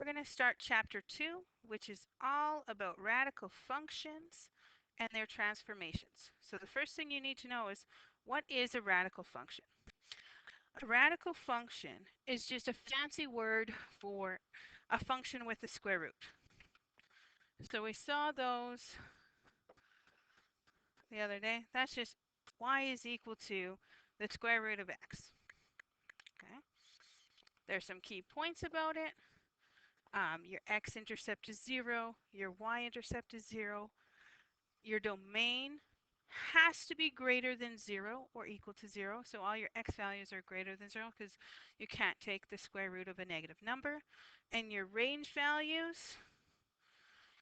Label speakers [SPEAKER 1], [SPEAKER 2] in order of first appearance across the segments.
[SPEAKER 1] We're going to start chapter 2, which is all about radical functions and their transformations. So the first thing you need to know is, what is a radical function? A radical function is just a fancy word for a function with a square root. So we saw those the other day. That's just y is equal to the square root of x. Okay. There's some key points about it. Your x-intercept is 0, your y-intercept is 0, your domain has to be greater than 0 or equal to 0. So all your x values are greater than 0 because you can't take the square root of a negative number. And your range values,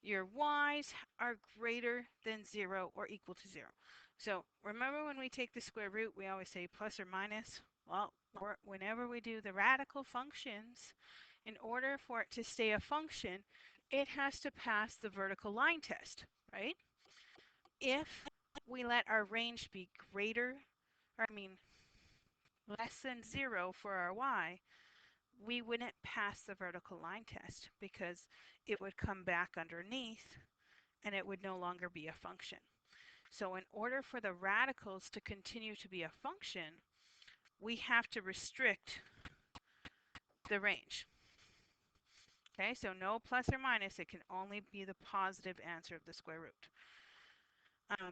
[SPEAKER 1] your y's, are greater than 0 or equal to 0. So remember, when we take the square root, we always say plus or minus. Well, whenever we do the radical functions, in order for it to stay a function, it has to pass the vertical line test, right? If we let our range be greater, or I mean less than 0 for our y, we wouldn't pass the vertical line test because it would come back underneath and it would no longer be a function. So in order for the radicals to continue to be a function, we have to restrict the range. Okay, so no plus or minus, it can only be the positive answer of the square root.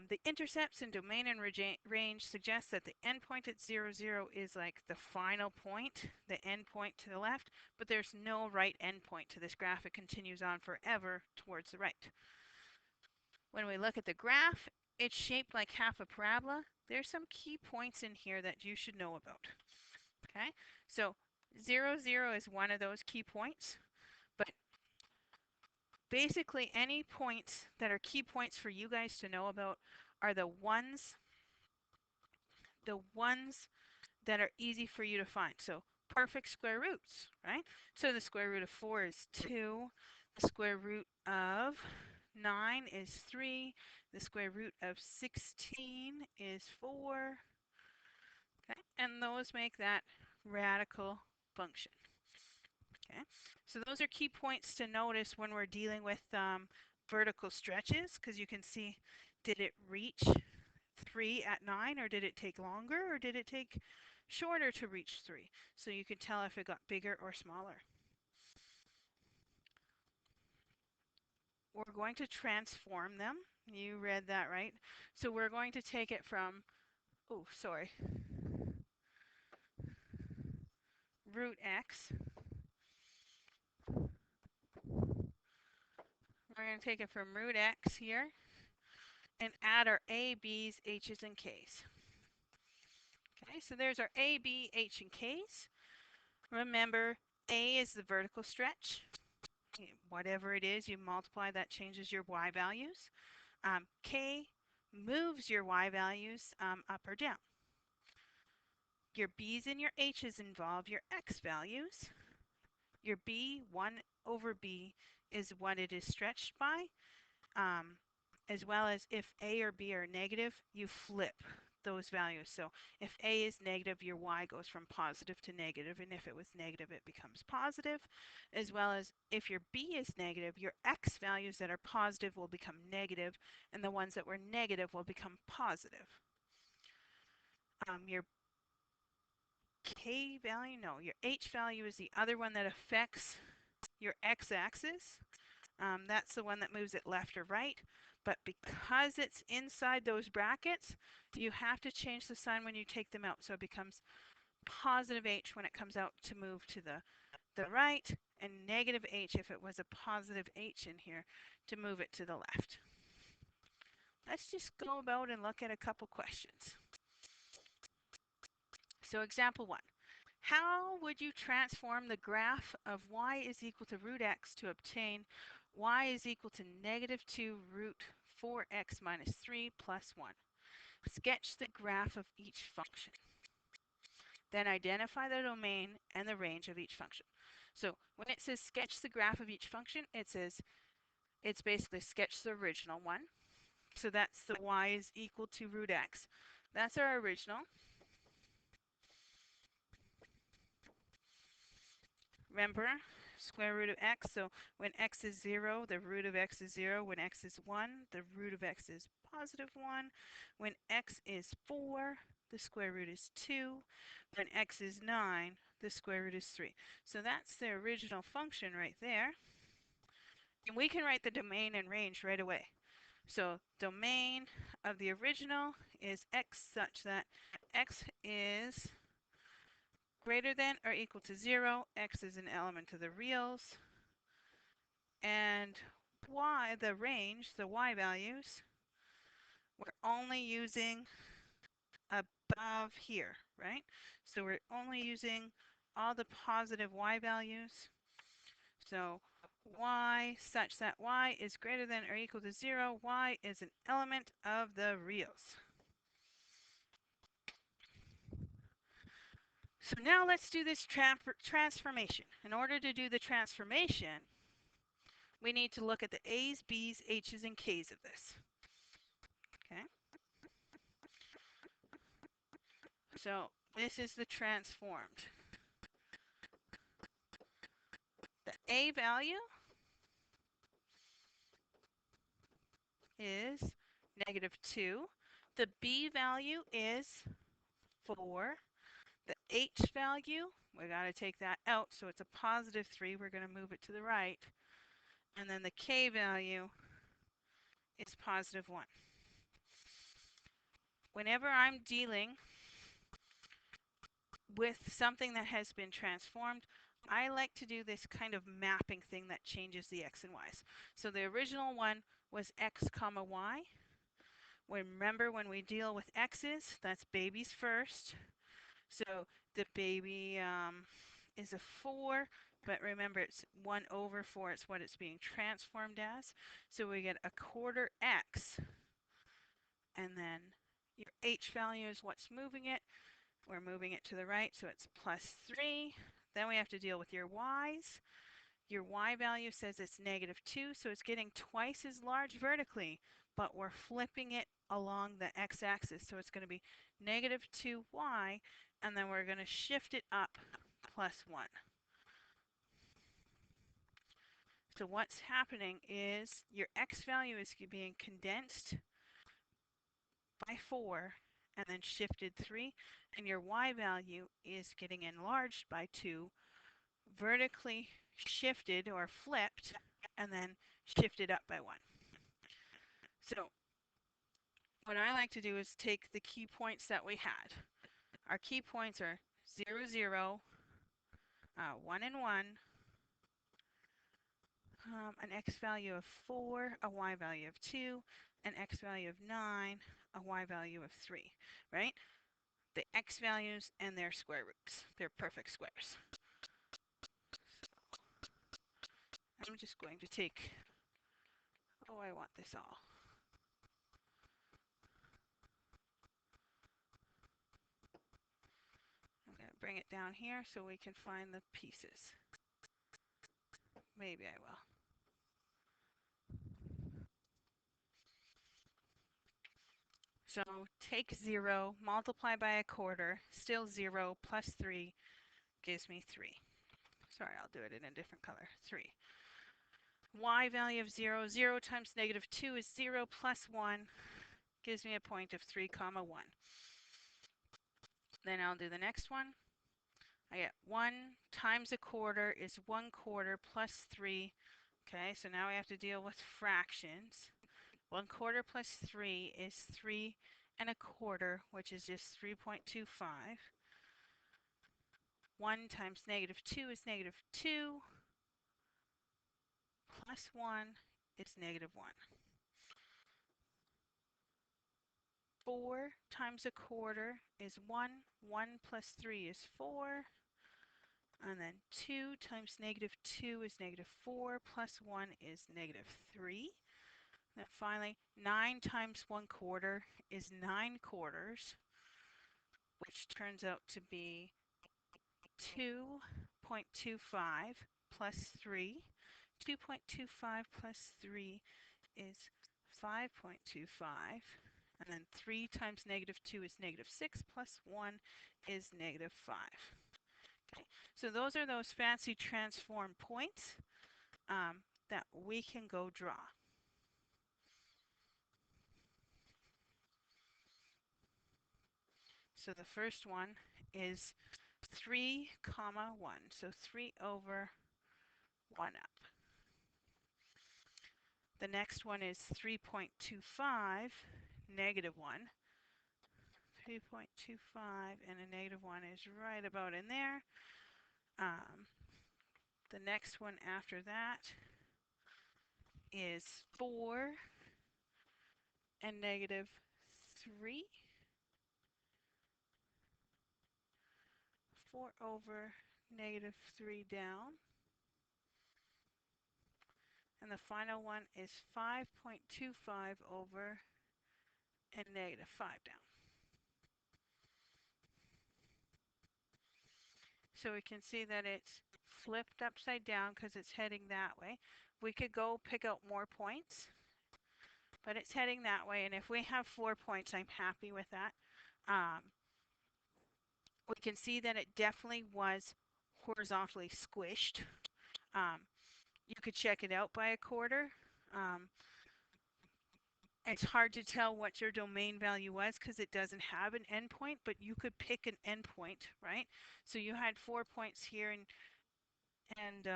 [SPEAKER 1] The intercepts in domain and range suggest that the endpoint at 0, 0 is like the final point, the endpoint to the left, but there's no right endpoint to this graph. It continues on forever towards the right. When we look at the graph, it's shaped like half a parabola. There's some key points in here that you should know about. Okay, so 0, 0 is one of those key points, but basically any points that are key points for you guys to know about are the ones that are easy for you to find. So perfect square roots, right? So the square root of 4 is 2. The square root of 9 is 3. The square root of 16 is 4. Okay, and those make that radical function. Okay, so those are key points to notice when we're dealing with vertical stretches, because you can see, did it reach 3 at 9, or did it take longer, or did it take shorter to reach 3? So you can tell if it got bigger or smaller. We're going to transform them. You read that right. So we're going to take it from, oh, sorry, root x. We're going to take it from root x here and add our a, b's, h's, and k's. Okay, so there's our a, b, h, and k's. Remember, a is the vertical stretch. Whatever it is, you multiply, that changes your y values. K moves your y values up or down. Your b's and your h's involve your x values. Your b, 1 over b, is what it is stretched by, as well as if a or b are negative, you flip those values. So if a is negative, your y goes from positive to negative, and if it was negative, it becomes positive, as well as if your b is negative, your x values that are positive will become negative, and the ones that were negative will become positive. Your k value, no, your h value is the other one that affects your x-axis. That's the one that moves it left or right. But because it's inside those brackets, you have to change the sign when you take them out. So it becomes positive h when it comes out to move to the right, and negative h if it was a positive h in here to move it to the left. Let's just go about and look at a couple questions. So example 1. How would you transform the graph of y is equal to root x to obtain y is equal to negative 2 root 4x minus 3 plus 1? Sketch the graph of each function. Then identify the domain and the range of each function. So when it says sketch the graph of each function, it says it's basically sketch the original one. So that's the y is equal to root x. That's our original. Remember, square root of x, so when x is 0, the root of x is 0. When x is 1, the root of x is positive 1. When x is 4, the square root is 2. When x is 9, the square root is 3. So that's the original function right there. And we can write the domain and range right away. So domain of the original is x such that x is greater than or equal to 0. X is an element of the reals. And y, the range, the y values, we're only using above here, right? So we're only using all the positive y values. So y such that y is greater than or equal to 0. Y is an element of the reals. So now let's do this transformation. In order to do the transformation, we need to look at the a's, b's, h's, and k's of this. Okay. So this is the transformed. The a value is -2. The b value is 4. The h value, we got to take that out, so it's a +3. We're going to move it to the right. And then the k value is +1. Whenever I'm dealing with something that has been transformed, I like to do this kind of mapping thing that changes the x and y's. So the original one was x comma y. Remember, when we deal with x's, that's babies first. So the baby is a 4, but remember it's 1 over 4. It's what it's being transformed as. So we get a quarter x, and then your h value is what's moving it. We're moving it to the right, so it's +3. Then we have to deal with your y's. Your y value says it's -2, so it's getting twice as large vertically, but we're flipping it along the x-axis, so it's going to be -2y, and then we're going to shift it up +1. So what's happening is your x value is being condensed by 4 and then shifted 3, and your y value is getting enlarged by 2, vertically shifted or flipped, and then shifted up by 1. So what I like to do is take the key points that we had. Our key points are 0, 0, 1 and 1, an x value of 4, a y value of 2, an x value of 9, a y value of 3, right? The x values and their square roots. They're perfect squares. I'm just going to take, I want this all. I'm going to bring it down here so we can find the pieces. Maybe I will. So take 0, multiply by a quarter, still 0, plus 3 gives me 3. Sorry, I'll do it in a different color, 3. Y value of 0, 0 times -2 is 0 plus 1, gives me a point of 3 comma 1. Then I'll do the next one. I get 1 times a quarter is 1/4 plus 3. Okay, so now we have to deal with fractions. 1/4 plus 3 is 3 1/4, which is just 3.25. 1 times -2 is -2, plus 1 is -1. 4 times a quarter is 1. 1 plus 3 is 4. And then 2 times -2 is -4, plus 1 is -3. Then finally, 9 times 1/4 is 9/4, which turns out to be 2.25 plus 3. 2.25 plus 3 is 5.25. And then 3 times -2 is -6, plus 1 is -5. Okay, so those are those fancy transform points that we can go draw. So the first one is 3 comma 1, so 3 over 1 up. The next one is 3.25, negative 1. 3.25 and a negative 1 is right about in there. The next one after that is 4 and negative 3. 4 over negative 3 down. And the final one is 5.25 over and negative 5 down. So we can see that it's flipped upside down because it's heading that way. We could go pick out more points, but it's heading that way. And if we have 4 points, I'm happy with that. We can see that it definitely was horizontally squished. You could check it out by a quarter. It's hard to tell what your domain value was because it doesn't have an endpoint, but you could pick an endpoint, right? So you had 4 points here, and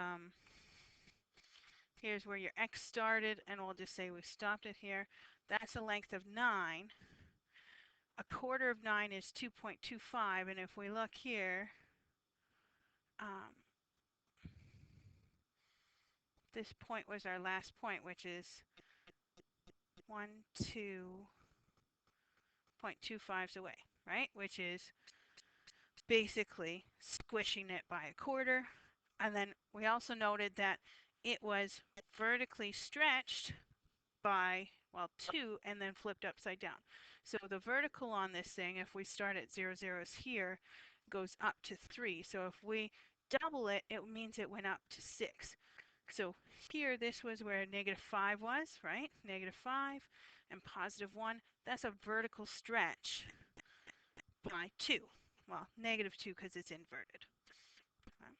[SPEAKER 1] here's where your x started, and we'll just say we stopped it here. That's a length of 9. A quarter of 9 is 2.25, and if we look here, this point was our last point, which is 2.25 away, right? Which is basically squishing it by a quarter. And then we also noted that it was vertically stretched by, well, 2 and then flipped upside down. So the vertical on this thing, if we start at 0, 0 here, goes up to 3. So if we double it, it means it went up to 6. So here, this was where negative 5 was, right? Negative 5 and positive 1. That's a vertical stretch by 2. Well, negative 2 because it's inverted. Okay.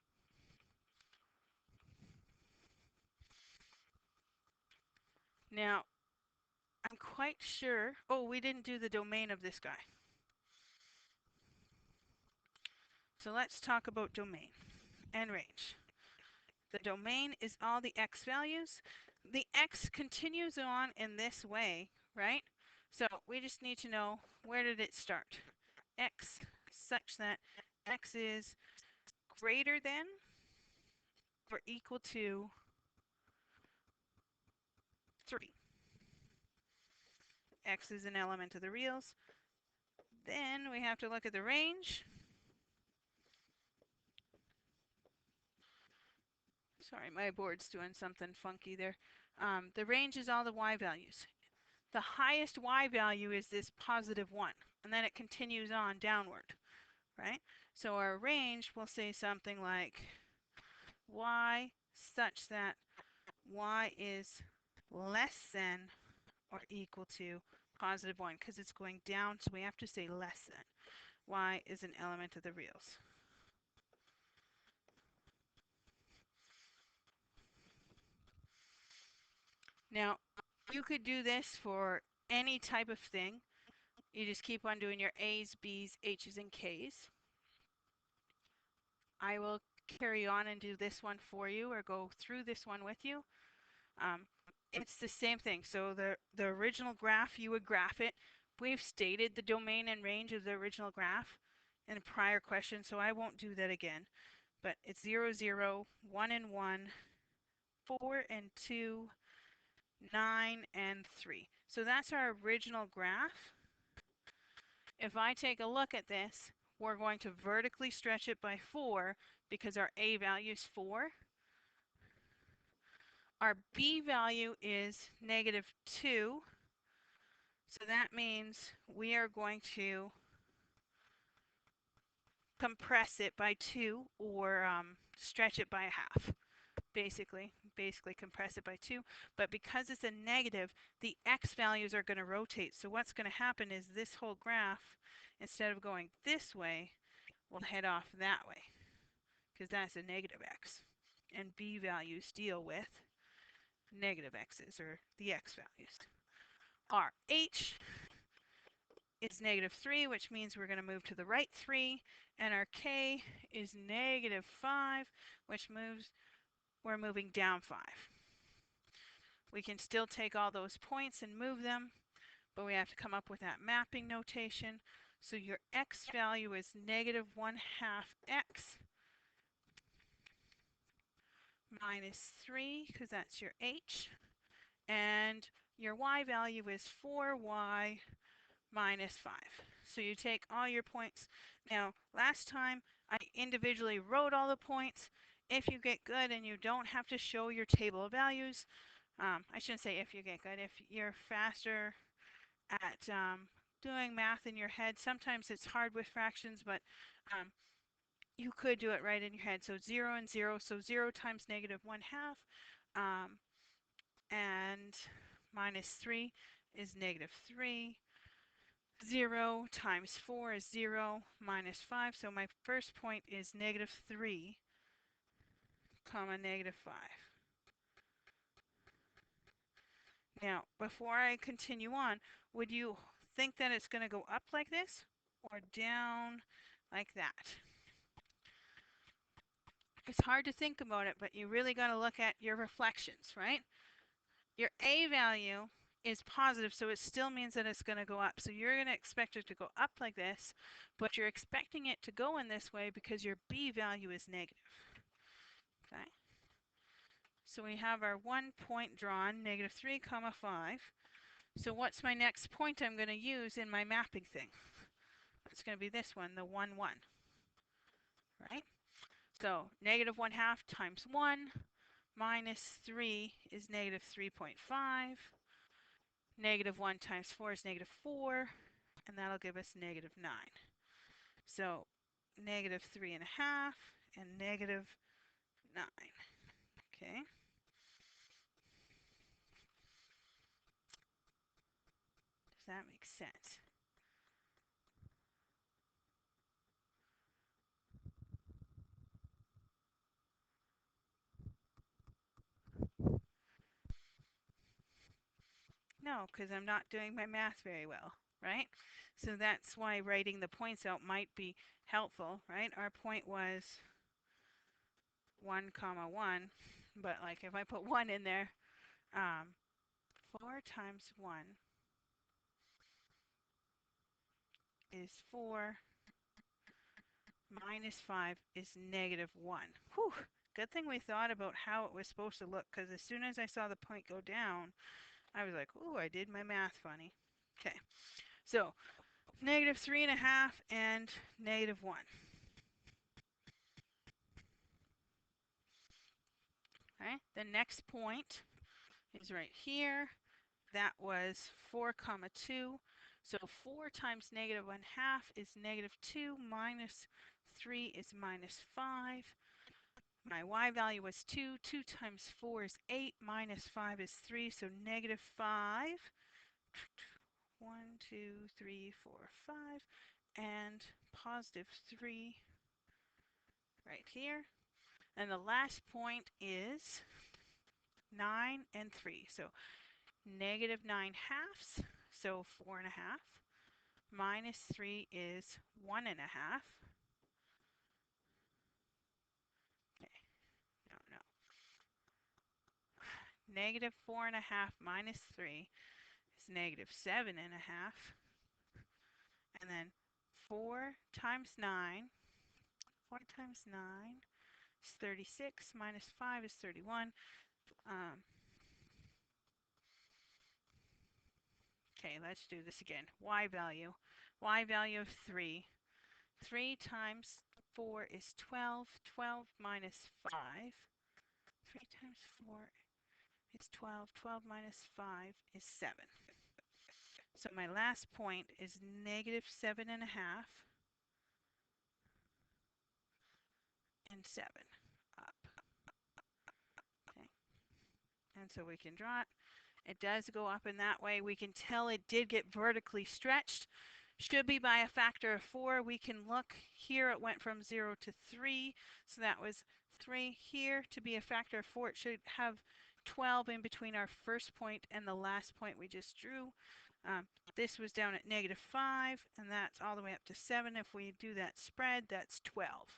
[SPEAKER 1] Now, I'm quite sure, oh, we didn't do the domain of this guy. So let's talk about domain and range. The domain is all the x values. The x continues on in this way, right? So we just need to know, where did it start? X such that x is greater than or equal to 3. X is an element of the reals. Then we have to look at the range. Sorry, my board's doing something funky there. The range is all the y values. The highest y value is this positive 1, and then it continues on downward, right? So our range will say something like y such that y is less than or equal to positive 1, because it's going down, so we have to say less than. Y is an element of the reals. Now, you could do this for any type of thing. You just keep on doing your A's, B's, H's, and K's. I will carry on and do this one for you, or go through this one with you. It's the same thing. So the original graph, you would graph it. We've stated the domain and range of the original graph in a prior question, so I won't do that again. But it's 0, 0, 1 and 1, 4 and 2, 9 and 3. So that's our original graph. If I take a look at this, we're going to vertically stretch it by 4 because our A value is 4. Our B value is negative 2. So that means we are going to compress it by 2, or stretch it by a half. Basically compress it by 2. But because it's a negative, the x values are going to rotate. So what's going to happen is this whole graph, instead of going this way, will head off that way. because that's a negative x. And b values deal with negative x's, or the x values. Our h is -3, which means we're going to move to the right 3. And our k is -5, which means we're moving down 5. We can still take all those points and move them, but we have to come up with that mapping notation. So your x value is -1/2 x minus 3, because that's your h. And your y value is 4y minus 5. So you take all your points. Now, last time I individually wrote all the points. If you get good and you don't have to show your table of values, I shouldn't say if you get good, if you're faster at doing math in your head, sometimes it's hard with fractions, but you could do it right in your head. So 0 and 0, so 0 times -1/2, and minus 3 is -3. 0 times 4 is 0, minus 5, so my first point is -3, comma, -5. Now, before I continue on, would you think that it's going to go up like this or down like that? It's hard to think about it, but you really got to look at your reflections, right? Your A value is positive, so it still means that it's going to go up. So you're going to expect it to go up like this, but you're expecting it to go in this way because your B value is negative. Okay? So we have our 1 point drawn, -3, 5. So what's my next point I'm going to use in my mapping thing? It's going to be this one, the 1, 1. Right? So -1/2 times 1 minus 3 is -3.5. -1 times 4 is -4, and that'll give us -9. So -3.5 and -9. Okay. Does that make sense? No, because I'm not doing my math very well, right? So that's why writing the points out might be helpful, right? Our point was 1, 1, but like if I put 1 in there, 4 times 1 is 4, minus 5 is -1. Whew, good thing we thought about how it was supposed to look, because as soon as I saw the point go down, I was like, ooh, I did my math funny. Okay, so -3.5 and -1. Okay, the next point is right here. That was 4, 2. So 4 times -1/2 is -2, minus 3 is -5. My y value was 2. 2 times 4 is 8, minus 5 is 3, so -5. 1, 2, 3, 4, 5, and +3 right here. And the last point is 9 and 3. So -9/2, so 4.5. Minus 3 is 1.5. Okay, no. -4.5 minus 3 is -7.5. And then 4 times 9, 4 times 9 is 36, minus 5 is 31. Okay, let's do this again. Y value of 3. 3 times 4 is 12. 12 minus 5. 3 times 4 is 12. 12 minus 5 is 7. So my last point is -7.5 and 7 up. Okay. And so we can draw it. It does go up in that way. We can tell it did get vertically stretched. should be by a factor of 4. We can look here, it went from 0 to 3, so that was 3 here. To be a factor of 4, it should have 12 in between our first point and the last point we just drew. This was down at -5, and that's all the way up to 7. If we do that spread, that's 12.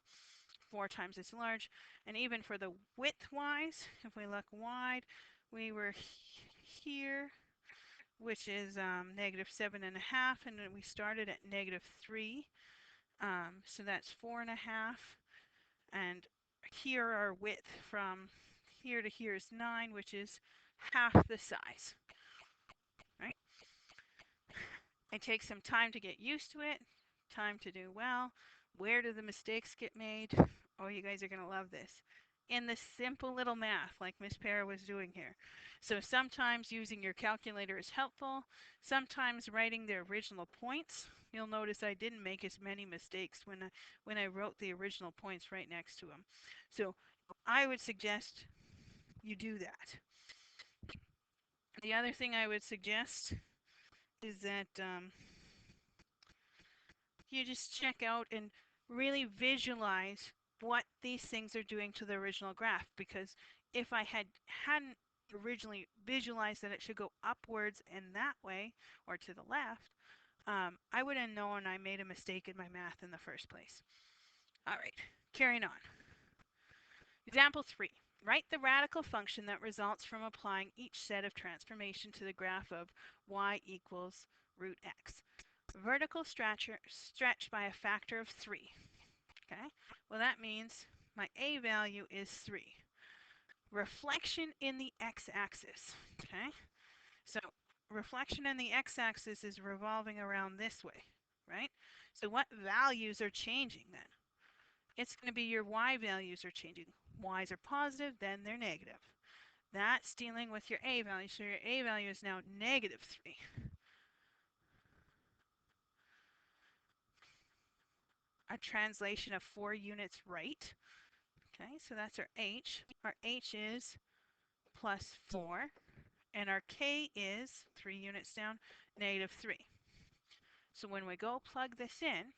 [SPEAKER 1] 4 times as large. And even for the width-wise, if we look wide, we were here, which is -7.5, and then we started at -3. So that's 4.5. And here our width from here to here is 9, which is half the size. Right? It takes some time to get used to it, time to do well. Where do the mistakes get made? Oh, you guys are going to love this. In the simple little math like Miss Para was doing here. So sometimes using your calculator is helpful. Sometimes writing the original points. You'll notice I didn't make as many mistakes when I wrote the original points right next to them. So I would suggest you do that. The other thing I would suggest is that you just check out and really visualize what these things are doing to the original graph, because if I hadn't originally visualized that it should go upwards and that way or to the left, I would have known I made a mistake in my math in the first place. All right, carrying on. Example 3. Write the radical function that results from applying each set of transformation to the graph of y equals root x. Vertical stretch by a factor of 3. Okay, well that means my a value is 3. Reflection in the x-axis. Okay, so reflection in the x-axis is revolving around this way, right? So what values are changing then? It's going to be your y values are changing. Y's are positive, then they're negative. That's dealing with your a value, so your a value is now -3. A translation of 4 units right. Okay, so that's our h. Our h is +4, and our k is 3 units down, -3. So when we go plug this in,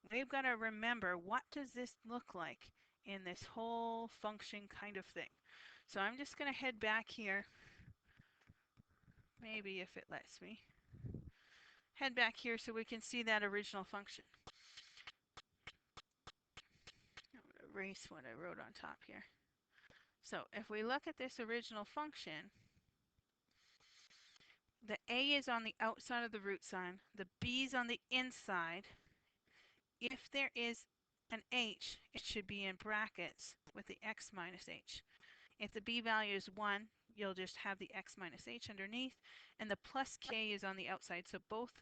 [SPEAKER 1] we've got to remember, what does this look like in this whole function kind of thing? So I'm just going to head back here, maybe if it lets me. Head back here so we can see that original function. I'm going to erase what I wrote on top here. So if we look at this original function, the a is on the outside of the root sign, the b is on the inside. If there is an h, it should be in brackets with the x minus h. If the b value is 1, you'll just have the x minus h underneath, and the plus k is on the outside. So both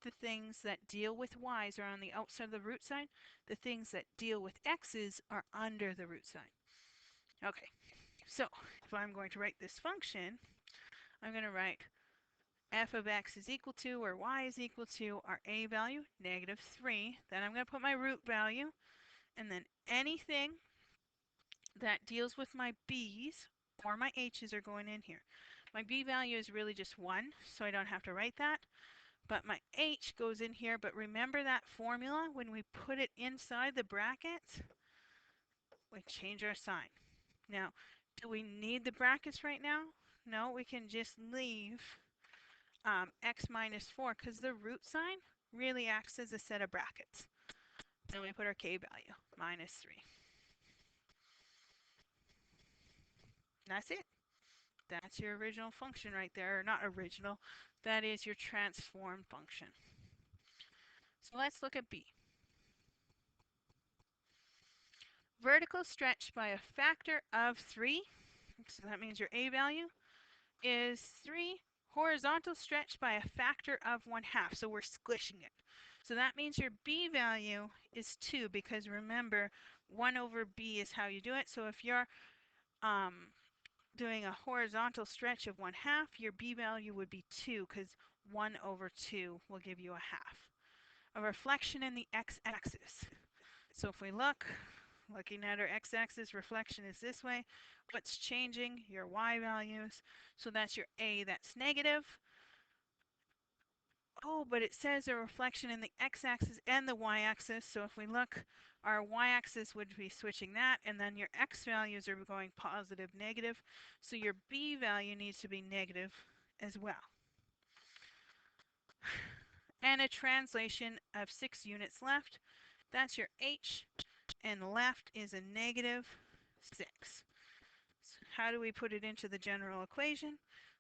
[SPEAKER 1] the things that deal with y's are on the outside of the root sign. The things that deal with x's are under the root sign. Okay, so if I'm going to write this function, I'm going to write f of x is equal to, or y is equal to, our a value, -3. Then I'm going to put my root value, and then anything that deals with my b's or my h's are going in here. My b value is really just 1, so I don't have to write that. But my h goes in here, but remember that formula, when we put it inside the brackets, we change our sign. Now, do we need the brackets right now? No, we can just leave x minus 4, because the root sign really acts as a set of brackets. Then we put our k value, -3. That's it. That's your original function right there. Or not original, that is your transform function. So let's look at b. Vertical stretch by a factor of 3. So that means your a value is 3. Horizontal stretch by a factor of 1/2. So we're squishing it. So that means your b value is 2, because remember, 1 over b is how you do it. So if you're doing a horizontal stretch of 1/2, your b value would be 2, because 1 over 2 will give you 1/2. A reflection in the x-axis. So if we looking at our x-axis, reflection is this way. What's changing? Your y values. So that's your a, that's negative. Oh, but it says a reflection in the x-axis and the y-axis. So if we look, our y-axis would be switching that, and then your x values are going positive, negative. So your b value needs to be negative as well. And a translation of 6 units left. That's your h, and left is a negative 6. So how do we put it into the general equation?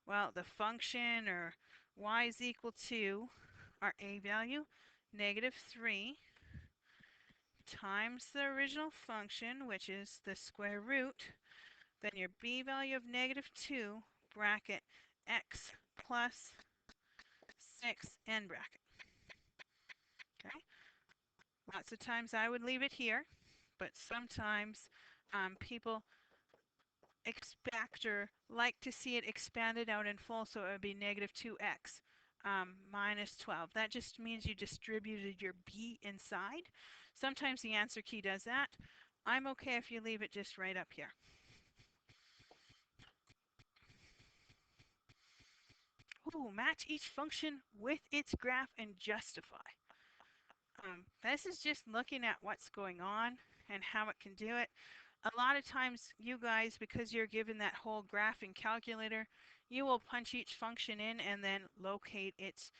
[SPEAKER 1] Well, the function, or y is equal to our a value, negative 3, times the original function, which is the square root, then your b value of negative 2, bracket x plus 6, end bracket. Okay? Lots of times I would leave it here, but sometimes people expect or like to see it expanded out in full, so it would be negative 2x minus 12. That just means you distributed your b inside. Sometimes the answer key does that. I'm okay if you leave it just right up here. Ooh, match each function with its graph and justify. This is just looking at what's going on and how it can do it. A lot of times you guys, because you're given that whole graphing calculator, you will punch each function in and then locate its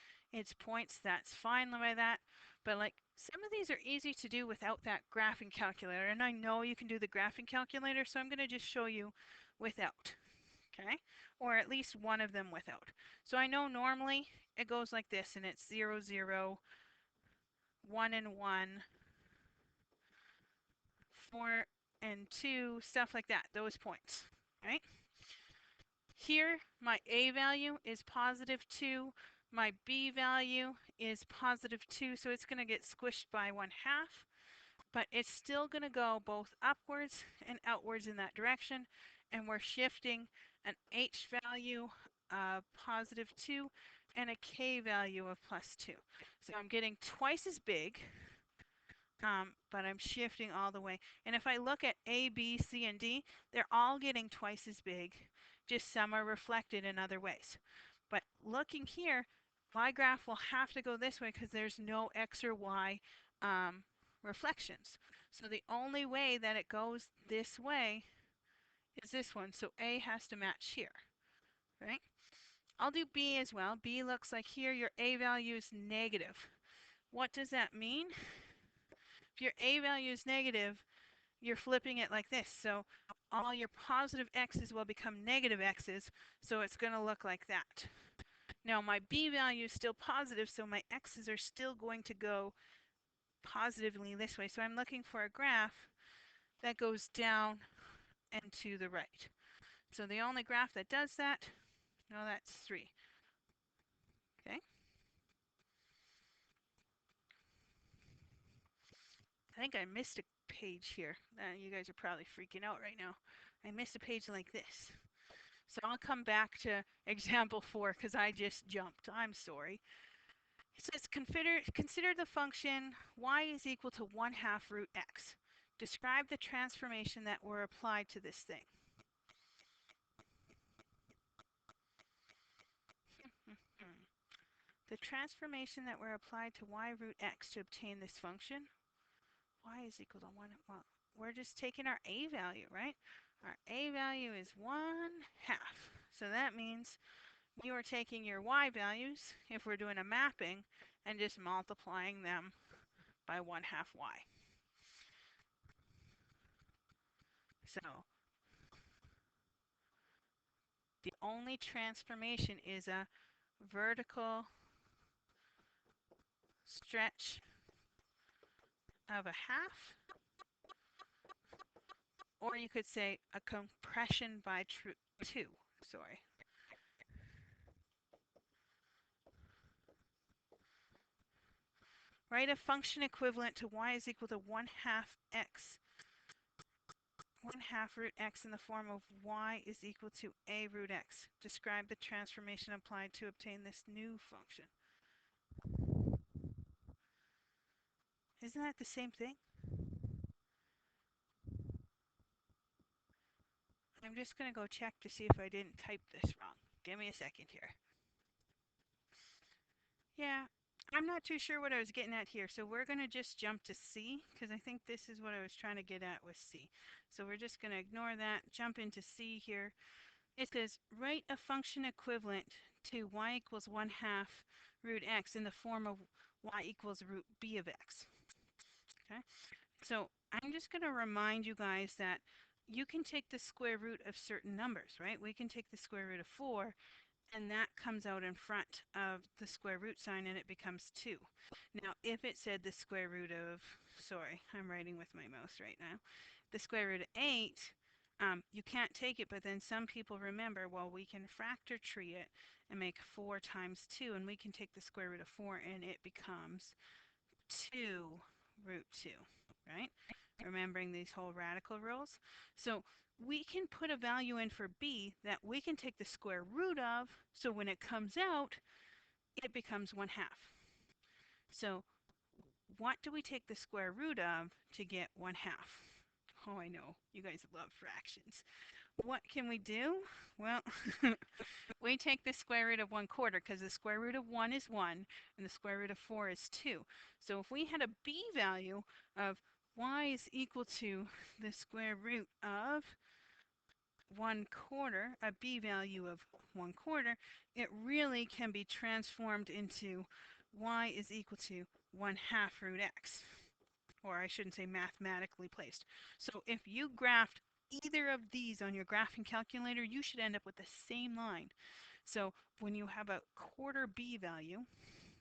[SPEAKER 1] points. That's fine by that. But like some of these are easy to do without that graphing calculator. And I know you can do the graphing calculator, so I'm going to just show you without. Okay? Or at least one of them without. So I know normally it goes like this, and it's 0, 0, 1 and 1, 4 and 2, stuff like that, those points, right? Here, my A value is positive 2, my B value is positive 2, so it's going to get squished by 1/2, but it's still going to go both upwards and outwards in that direction, and we're shifting an H value of positive 2 and a K value of plus 2. So I'm getting twice as big, but I'm shifting all the way. And if I look at A, B, C, and D, they're all getting twice as big, just some are reflected in other ways. But looking here, my graph will have to go this way because there's no X or Y reflections. So the only way that it goes this way is this one. So A has to match here, right? I'll do B as well. B looks like here your A value is negative. What does that mean? If your A value is negative, you're flipping it like this. So all your positive x's will become negative x's, so it's going to look like that. Now my b value is still positive, so my x's are still going to go positively this way. So I'm looking for a graph that goes down and to the right. So the only graph that does that, no, that's 3. Okay. I think I missed a page here. You guys are probably freaking out right now. I missed a page like this. So I'll come back to example 4 because I just jumped. I'm sorry. It says consider the function y is equal to 1/2 root x. Describe the transformation that were applied to this thing. The transformation that were applied to y root x to obtain this function. Y is equal to 1. Well, we're just taking our a value, right? Our a value is 1/2. So that means you are taking your y values, if we're doing a mapping, and just multiplying them by 1/2 y. So the only transformation is a vertical stretch of 1/2, or you could say a compression by 2. Sorry. Write a function equivalent to y is equal to 1/2 x, 1/2 root x in the form of y is equal to a root x. Describe the transformation applied to obtain this new function. Isn't that the same thing? I'm just going to go check to see if I didn't type this wrong. Give me a second here. Yeah, I'm not too sure what I was getting at here. So we're going to just jump to C because I think this is what I was trying to get at with C. So we're just going to ignore that, jump into C here. It says write a function equivalent to y equals 1/2 root x in the form of y equals root b of x. Okay, so I'm just going to remind you guys that you can take the square root of certain numbers, right? We can take the square root of 4 and that comes out in front of the square root sign and it becomes 2. Now, if it said the square root of, sorry, I'm writing with my mouse right now, the square root of 8, you can't take it, but then some people remember, well, we can factor tree it and make 4 times 2, and we can take the square root of 4 and it becomes 2 root 2, right? Remembering these whole radical rules. So we can put a value in for b that we can take the square root of, so when it comes out, it becomes 1/2. So what do we take the square root of to get 1/2? Oh, I know, you guys love fractions. What can we do? Well, we take the square root of 1/4 because the square root of 1 is 1 and the square root of 4 is 2. So if we had a b value of y is equal to the square root of 1/4, a b value of 1/4, it really can be transformed into y is equal to 1/2 root x, or I shouldn't say mathematically placed. So if you graphed either of these on your graphing calculator, you should end up with the same line. So when you have a quarter b value,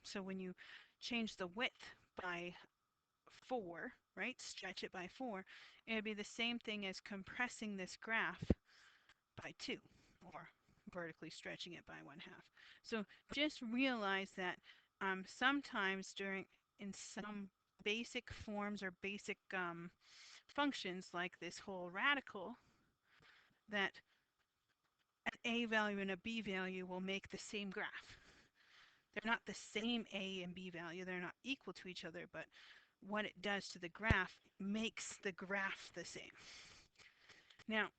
[SPEAKER 1] so when you change the width by 4, right, stretch it by 4, it would be the same thing as compressing this graph by 2, or vertically stretching it by 1/2. So just realize that sometimes in some basic forms or basic functions like this whole radical, that an a value and a b value will make the same graph. They're not the same a and b value, they're not equal to each other, but what it does to the graph makes the graph the same. Now,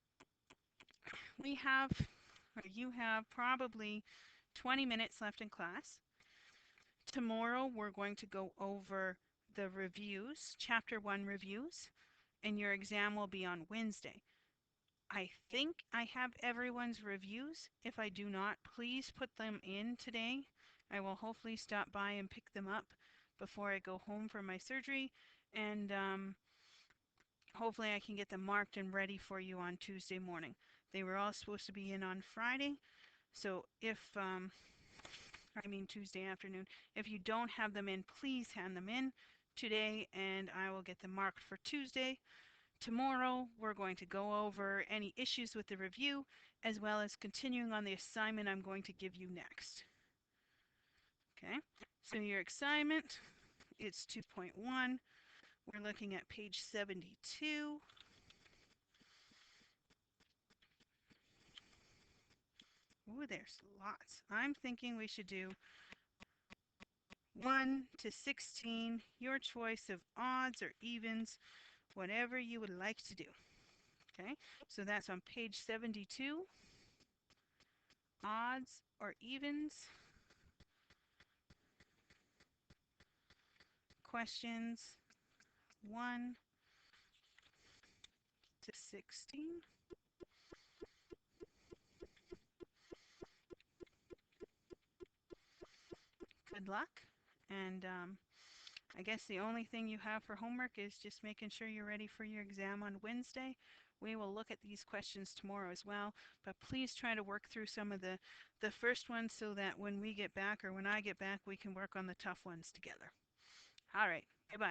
[SPEAKER 1] we have, or you have probably 20 minutes left in class. Tomorrow we're going to go over the reviews, chapter 1 reviews, and your exam will be on Wednesday. I think I have everyone's reviews. If I do not, please put them in today. I will hopefully stop by and pick them up before I go home for my surgery, and hopefully I can get them marked and ready for you on Tuesday morning. They were all supposed to be in on Friday, so if I mean Tuesday afternoon. If you don't have them in, please hand them in today and I will get them marked for Tuesday. Tomorrow we're going to go over any issues with the review as well as continuing on the assignment I'm going to give you next. Okay, so your assignment, it's 2.1. We're looking at page 72. Ooh, there's lots. I'm thinking we should do 1 to 16, your choice of odds or evens, whatever you would like to do. Okay, so that's on page 72, odds or evens, questions 1 to 16. Good luck, and I guess the only thing you have for homework is just making sure you're ready for your exam on Wednesday. We will look at these questions tomorrow as well, but please try to work through some of the first ones so that when we get back or when I get back, we can work on the tough ones together. All right, bye-bye.